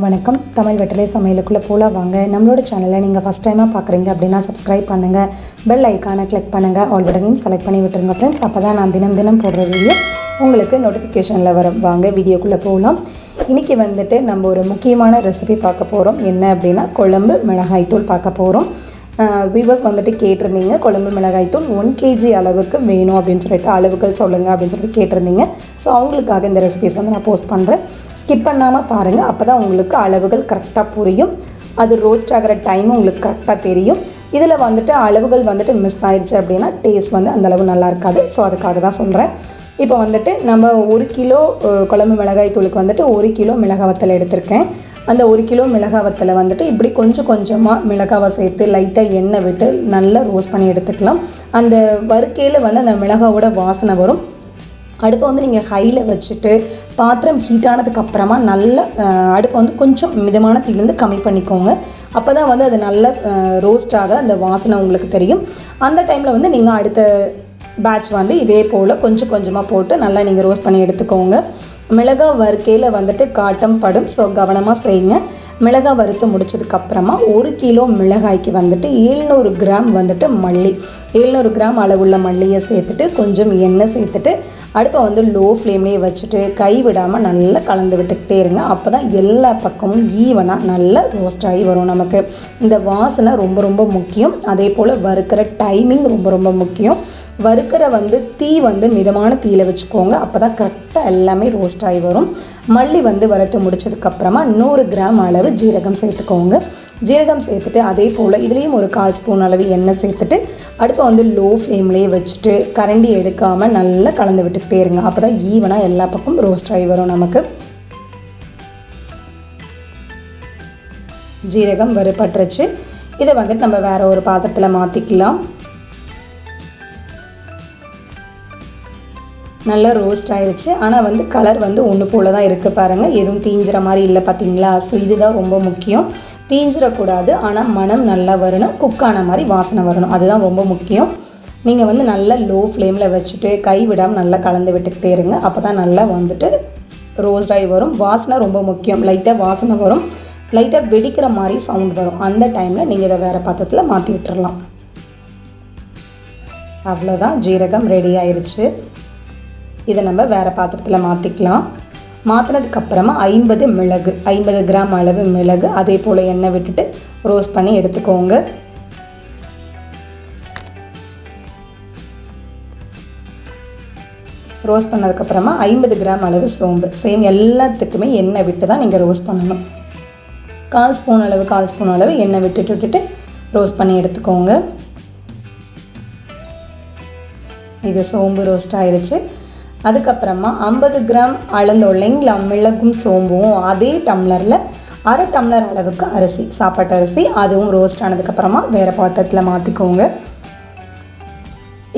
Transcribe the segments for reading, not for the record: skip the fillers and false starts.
வணக்கம். தமிழ் வெற்றிலை சமையலுக்குள்ளே போகலாம் வாங்க. நம்மளோட சேனலை நீங்கள் ஃபஸ்ட் டைமாக பார்க்குறீங்க அப்படின்னா சப்ஸ்கிரைப் பண்ணுங்கள், பெல் ஐக்கானை கிளிக் பண்ணுங்கள், ஆல் பட்டனையும் செலக்ட் பண்ணி விட்டுருங்க ஃப்ரெண்ட்ஸ். அப்போ தான் நான் தினம் போடுற வீடியோ உங்களுக்கு நோட்டிஃபிகேஷனில் வரும். வாங்க வீடியோக்குள்ளே போகலாம். இன்றைக்கி நம்ம ஒரு முக்கியமான ரெசிபி பார்க்க போகிறோம். என்ன அப்படின்னா குழம்பு மிளகாய் தூள் பார்க்க போகிறோம். வியூவர்ஸ் கேட்டிருந்தீங்க, குழம்பு மிளகாய் தூள் 1 kg அளவுக்கு வேணும் அப்படின்னு சொல்லிட்டு அளவுகள் சொல்லுங்கள் அப்படின்னு சொல்லிட்டு கேட்டிருந்தீங்க. ஸோ அவங்களுக்காக இந்த ரெசிபிஸ் நான் போஸ்ட் பண்ணுறேன். ஸ்கிப் பண்ணாமல் பாருங்கள், அப்போ தான் உங்களுக்கு அளவுகள் கரெக்டாக புரியும். அது ரோஸ்ட் ஆகிற டைமும் உங்களுக்கு கரெக்டாக தெரியும். இதில் அளவுகள் மிஸ் ஆயிடுச்சு அப்படின்னா டேஸ்ட் அந்தளவு நல்லா இருக்காது. ஸோ அதுக்காக தான் சொல்கிறேன். இப்போ நம்ம 1 கிலோ குழம்பு மிளகாய் தூளுக்கு 1 கிலோ மிளகாய் வத்தல் எடுத்திருக்கேன். அந்த 1 கிலோ மிளகாய் வத்தலை இப்படி கொஞ்சம் கொஞ்சமாக மிளகாவை சேர்த்து லைட்டாக எண்ணெய் விட்டு நல்லா ரோஸ்ட் பண்ணி எடுத்துக்கலாம். அந்த வறுக்கையில் அந்த மிளகாவோட வாசனை வரும். அடுப்பை நீங்கள் ஹையில் வச்சுட்டு பாத்திரம் ஹீட் ஆனதுக்கப்புறமா நல்லா அடுப்பை கொஞ்சம் மிதமான தீயிலேருந்து கம்மி பண்ணிக்கோங்க. அப்போ தான் அது நல்லா ரோஸ்ட் ஆக அந்த வாசனை உங்களுக்கு தெரியும். அந்த டைமில் நீங்கள் அடுத்த பேட்ச் இதே போல் கொஞ்சம் கொஞ்சமாக போட்டு நல்லா நீங்கள் ரோஸ்ட் பண்ணி எடுத்துக்கோங்க. மிளகாய் வறுக்கையில் காட்டம் படும். ஸோ கவனமாக செய்யுங்க. மிளகாய் வறுத்து முடிச்சதுக்கப்புறமா 1 கிலோ மிளகாய்க்கு 700 கிராம் மல்லி, 700 கிராம் அளவுள்ள மல்லியை சேர்த்துட்டு கொஞ்சம் எண்ணெய் சேர்த்துட்டு அடுப்பை லோ ஃப்ளேம்லேயே வச்சுட்டு கை விடாமல் நல்லா கலந்து விட்டுக்கிட்டே இருங்க. அப்போ தான் எல்லா பக்கமும் ஈவனாக நல்லா ரோஸ்ட் ஆகி வரும். நமக்கு இந்த வாசனை ரொம்ப முக்கியம். அதே போல் வறுக்கிற டைமிங் ரொம்ப முக்கியம். வறுக்கிற தீ மிதமான தீயில் வச்சுக்கோங்க. அப்போ தான் கரெக்டாக எல்லாமே ரோஸ்ட் ஆகி வரும். மல்லி வறுத்து முடிச்சதுக்கப்புறமா 100 கிராம் அளவு ஜீரகம் சேர்த்துக்கோங்க. ஜீரகம் சேர்த்துட்டு அதே போல் இதுலேயும் ஒரு 1/4 ஸ்பூன் அளவு எண்ணெய் சேர்த்துட்டு அடுப்பை லோ ஃப்ளேம்லேயே வச்சுட்டு கரண்டி எடுக்காமல் நல்லா கலந்து விட்டுக்கிட்டே இருங்க. அப்போ தான் ஈவனாக எல்லா பக்கமும் ரோஸ்ட் ஆகி வரும். நமக்கு ஜீரகம் வறுபட்டுருச்சு. இதை நம்ம வேறு ஒரு பாத்திரத்தில் மாற்றிக்கலாம். நல்லா ரோஸ்ட் ஆயிடுச்சு. ஆனால் கலர் ஒன்று போல் தான் இருக்குது பாருங்கள். எதுவும் தீஞ்சிற மாதிரி இல்லை பார்த்தீங்களா? ஸோ இதுதான் ரொம்ப முக்கியம். தீஞ்சிடக்கூடாது, ஆனால் மனம் நல்லா வரணும், குக்கான மாதிரி வாசனை வரணும். அதுதான் ரொம்ப முக்கியம். நீங்கள் நல்லா லோ ஃப்ளேமில் வச்சுட்டு கை விடாமல் நல்லா கலந்து விட்டுக்கிட்டே இருங்க. அப்போ தான் நல்லா ரோஸ்ட் ஆகி வரும். வாசனை ரொம்ப முக்கியம். லைட்டாக வாசனை வரும், லைட்டாக வெடிக்கிற மாதிரி சவுண்ட் வரும். அந்த டைமில் நீங்கள் இதை வேறு பாத்திரத்தில் மாற்றி விட்டுறலாம். அவ்வளோதான், ஜீரகம் ரெடி ஆயிடுச்சு. இதை நம்ம வேறு பாத்திரத்தில் மாற்றிக்கலாம். மாற்றினதுக்கப்புறமா 50 கிராம் அளவு மிளகு அதே போல் எண்ணெய் விட்டுட்டு ரோஸ்ட் பண்ணி எடுத்துக்கோங்க. ரோஸ்ட் பண்ணதுக்கப்புறமா 50 கிராம் அளவு சோம்பு, சேம் எல்லாத்துக்குமே எண்ணெய் விட்டு தான் நீங்கள் ரோஸ்ட் பண்ணணும். 1/4 ஸ்பூன் அளவு எண்ணெய் விட்டுட்டு ரோஸ்ட் பண்ணி எடுத்துக்கோங்க. இது சோம்பு ரோஸ்ட் ஆயிடுச்சு. அதுக்கப்புறமா 50 கிராம் அளந்தோல்லைங்களா மிளகும் சோம்பும் அதே டம்ளரில் 1/2 டம்ளர் அளவுக்கு அரிசி, சாப்பாட்டு அரிசி, அதுவும் ரோஸ்ட் ஆனதுக்கப்புறமா வேறு பாத்திரத்தில் மாற்றிக்கோங்க.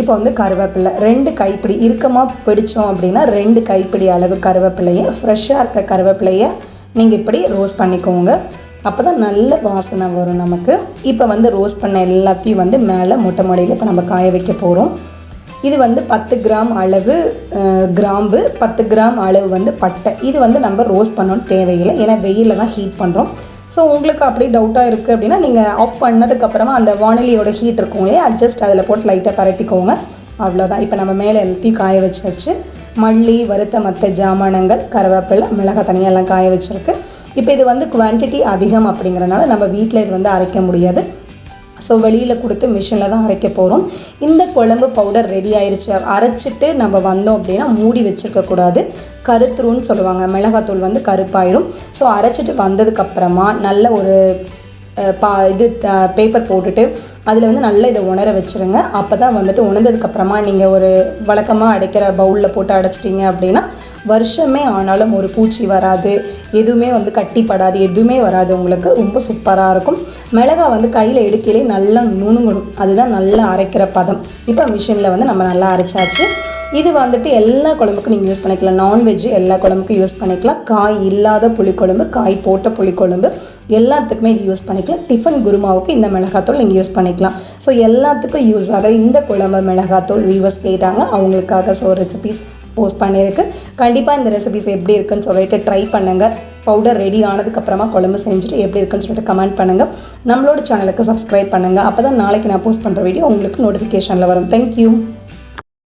இப்போ கருவேப்பிலை 2 கைப்பிடி இறுக்கமாக பிடிச்சோம் அப்படின்னா 2 கைப்பிடி அளவு கருவேப்பிலையை, ஃப்ரெஷ்ஷாக இருக்க கருவேப்பிலையை நீங்கள் இப்படி ரோஸ்ட் பண்ணிக்கோங்க. அப்போ தான் நல்ல வாசனை வரும் நமக்கு. இப்போ ரோஸ்ட் பண்ண எல்லாத்தையும் மேலே மொட்டை மாடியில் இப்போ நம்ம காய வைக்க போகிறோம். இது 10 கிராம் அளவு கிராம்பு, 10 கிராம் அளவு பட்டை. இது நம்ம ரோஸ்ட் பண்ணணும்னு தேவையில்லை, ஏன்னா வெயிலில் தான் ஹீட் பண்ணுறோம். ஸோ உங்களுக்கு அப்படி டவுட்டாக இருக்குது அப்படின்னா நீங்கள் ஆஃப் பண்ணதுக்கப்புறமா அந்த வானிலையோட ஹீட் இருக்கும் இல்லையா, அட்ஜஸ்ட் அதில் போட்டு லைட்டாக பரட்டிக்கோங்க. அவ்வளோதான். இப்போ நம்ம மேலே எல்லாத்தையும் காய வச்சு மல்லி, வறுத்த மற்ற ஜாமானங்கள், கருவேப்பிலை, மிளகாய் தனியாக எல்லாம் காய வச்சுருக்கு. இப்போ இது குவான்டிட்டி அதிகம் அப்படிங்கிறனால நம்ம வீட்டில் இது அரைக்க முடியாது. ஸோ வெளியில் கொடுத்து மிஷினில் தான் அரைக்க போகிறோம். இந்த குழம்பு பவுடர் ரெடி ஆயிடுச்சு. அரைச்சிட்டு நம்ம வந்தோம் அப்படின்னா மூடி வச்சுருக்கக்கூடாது. கருத்துருன்னு சொல்லுவாங்க, மிளகாத்தூள் கருப்பாயிரும். ஸோ அரைச்சிட்டு வந்ததுக்கப்புறமா நல்ல ஒரு பேப்பர் போட்டுட்டு அதில் நல்லா இதை உணர வச்சுருங்க. அப்போ தான் உணர்ந்ததுக்கப்புறமா நீங்கள் ஒரு வழக்கமாக அடைக்கிற பவுலில் போட்டு அடைச்சிட்டிங்க அப்படின்னா வருஷமே ஆனாலும் ஒரு பூச்சி வராது, எதுவுமே கட்டிப்படாது, எதுவுமே வராது. உங்களுக்கு ரொம்ப சூப்பராக இருக்கும். மிளகாய் கையில் எடுக்கையிலே நல்லா நுணுங்கணும். அதுதான் நல்லா அரைக்கிற பதம். இப்போ மிஷினில் நம்ம நல்லா அரைச்சாச்சு. இது எல்லா குழம்புக்கும் நீங்கள் யூஸ் பண்ணிக்கலாம். நான்வெஜ்ஜு எல்லா குழம்புக்கும் யூஸ் பண்ணிக்கலாம். காய் இல்லாத புளிக்குழம்பு, காய் போட்ட புளிக்குழம்பு எல்லாத்துக்குமே இது யூஸ் பண்ணிக்கலாம். டிஃபன் குருமாவுக்கு இந்த மிளகாத்தூள் நீங்கள் யூஸ் பண்ணிக்கலாம். ஸோ எல்லாத்துக்கும் யூஸ் ஆகிற இந்த குழம்பு மிளகாத்தூள் வியூவர்ஸ் கேட்டாங்க, அவங்களுக்காக ரெசிபீஸ் போஸ்ட் பண்ணியிருக்கு. கண்டிப்பாக இந்த ரெசிபிஸ் எப்படி இருக்குன்னு சொல்லிட்டு ட்ரை பண்ணுங்கள். பவுடர் ரெடி ஆனதுக்கப்புறமா குழம்பு செஞ்சுட்டு எப்படி இருக்குன்னு சொல்லிட்டு கமெண்ட் பண்ணுங்கள். நம்மளோட சேனலுக்கு சப்ஸ்கிரைப் பண்ணுங்கள். அப்போ தான் நாளைக்கு நான் போஸ்ட் பண்ணுற வீடியோ உங்களுக்கு நோட்டிஃபிகேஷனில் வரும். தேங்க்யூ.